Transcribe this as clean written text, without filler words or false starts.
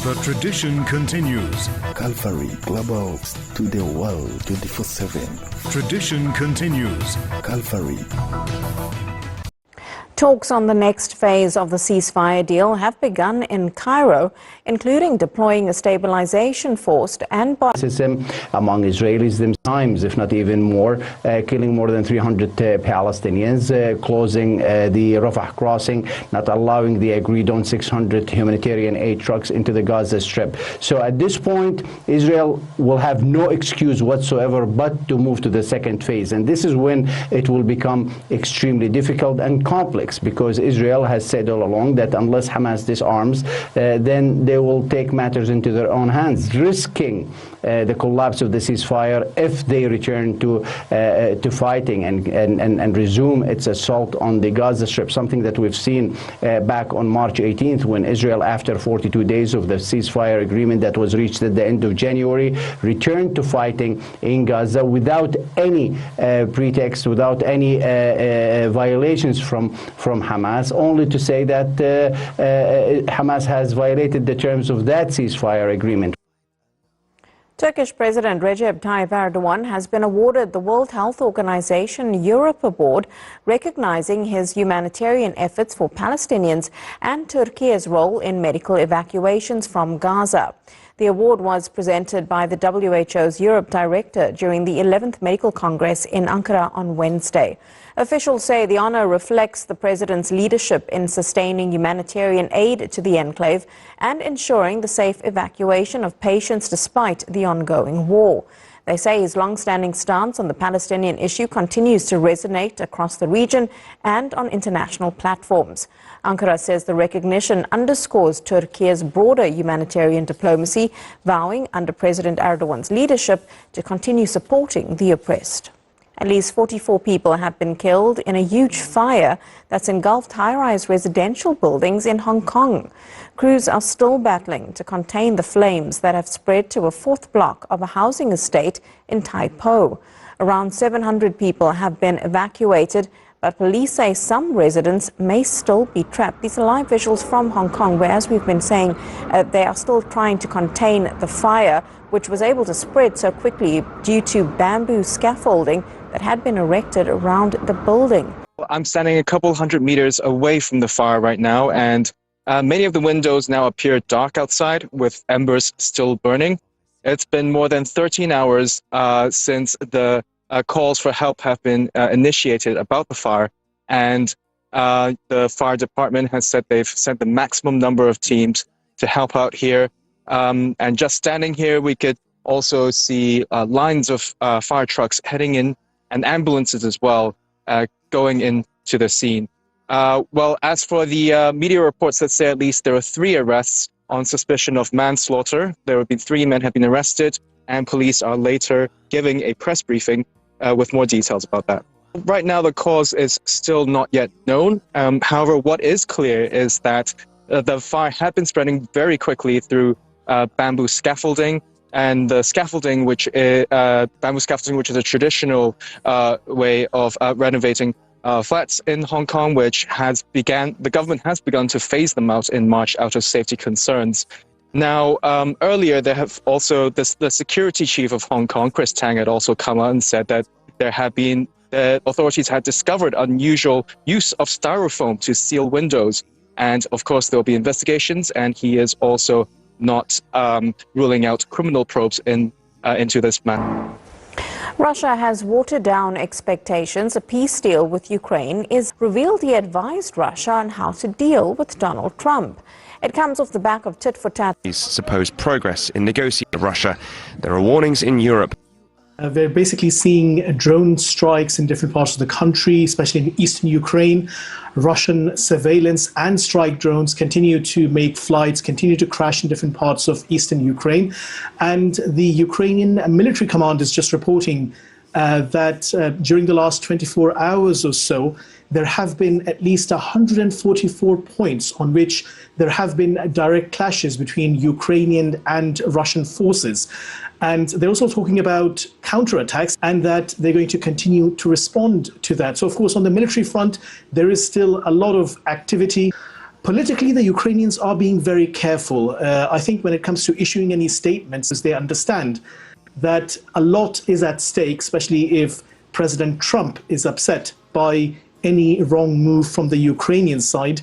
The tradition continues. Calvary Global to the world 24/7. Tradition continues. Calvary. Talks on the next phase of the ceasefire deal have begun in Cairo, including deploying a stabilization force and among Israelis themselves, if not even more, killing more than 300 Palestinians, closing the Rafah crossing, not allowing the agreed on 600 humanitarian aid trucks into the Gaza Strip. So at this point, Israel will have no excuse whatsoever but to move to the second phase. And this is when it will become extremely difficult and complex, because Israel has said all along that unless Hamas disarms, then they will take matters into their own hands, risking the collapse of the ceasefire if they return to fighting and resume its assault on the Gaza Strip, something that we've seen back on March 18th, when Israel, after 42 days of the ceasefire agreement that was reached at the end of January, returned to fighting in Gaza without any pretext, without any violations from Hamas, only to say that Hamas has violated the terms of that ceasefire agreement. Turkish President Recep Tayyip Erdogan has been awarded the World Health Organization Europe Award, recognizing his humanitarian efforts for Palestinians and Turkey's role in medical evacuations from Gaza. The award was presented by the WHO's Europe Director during the 11th Medical Congress in Ankara on Wednesday. Officials say the honor reflects the president's leadership in sustaining humanitarian aid to the enclave and ensuring the safe evacuation of patients despite the ongoing war. They say his long-standing stance on the Palestinian issue continues to resonate across the region and on international platforms. Ankara says the recognition underscores Turkey's broader humanitarian diplomacy, vowing under President Erdogan's leadership to continue supporting the oppressed. At least 44 people have been killed in a huge fire that's engulfed high-rise residential buildings in Hong Kong. Crews are still battling to contain the flames that have spread to a fourth block of a housing estate in Tai Po. Around 700 people have been evacuated, but police say some residents may still be trapped. These are live visuals from Hong Kong, where, as we've been saying, they are still trying to contain the fire, which was able to spread so quickly due to bamboo scaffolding that had been erected around the building. I'm standing a couple hundred meters away from the fire right now, and many of the windows now appear dark outside, with embers still burning. It's been more than 13 hours since the calls for help have been initiated about the fire, and the fire department has said they've sent the maximum number of teams to help out here. And just standing here, we could also see lines of fire trucks heading in, and ambulances as well going into the scene. Well, as for the media reports that say at least there are 3 arrests on suspicion of manslaughter. There have been 3 men have been arrested, and police are later giving a press briefing with more details about that. Right now, the cause is still not yet known. However, what is clear is that the fire had been spreading very quickly through bamboo scaffolding, and the scaffolding, bamboo scaffolding, which is a traditional way of renovating flats in Hong Kong, the government has begun to phase them out in March out of safety concerns. Now, earlier, the security chief of Hong Kong, Chris Tang, had also come out and said that the authorities had discovered unusual use of styrofoam to seal windows. And of course, there will be investigations, and he is also not ruling out criminal probes into this matter. Russia has watered down expectations a peace deal with Ukraine is revealed he advised Russia on how to deal with Donald Trump. It comes off the back of tit-for-tat. Supposed progress in negotiating with Russia. There are warnings in Europe. They're basically seeing drone strikes in different parts of the country, especially in eastern Ukraine. Russian surveillance and strike drones continue to make flights, continue to crash in different parts of eastern Ukraine. And the Ukrainian military command is just reporting that during the last 24 hours or so, there have been at least 144 points on which there have been direct clashes between Ukrainian and Russian forces. And they're also talking about counterattacks and that they're going to continue to respond to that. So, of course, on the military front, there is still a lot of activity. Politically, the Ukrainians are being very careful. I think when it comes to issuing any statements, they understand that a lot is at stake, especially if President Trump is upset by any wrong move from the Ukrainian side.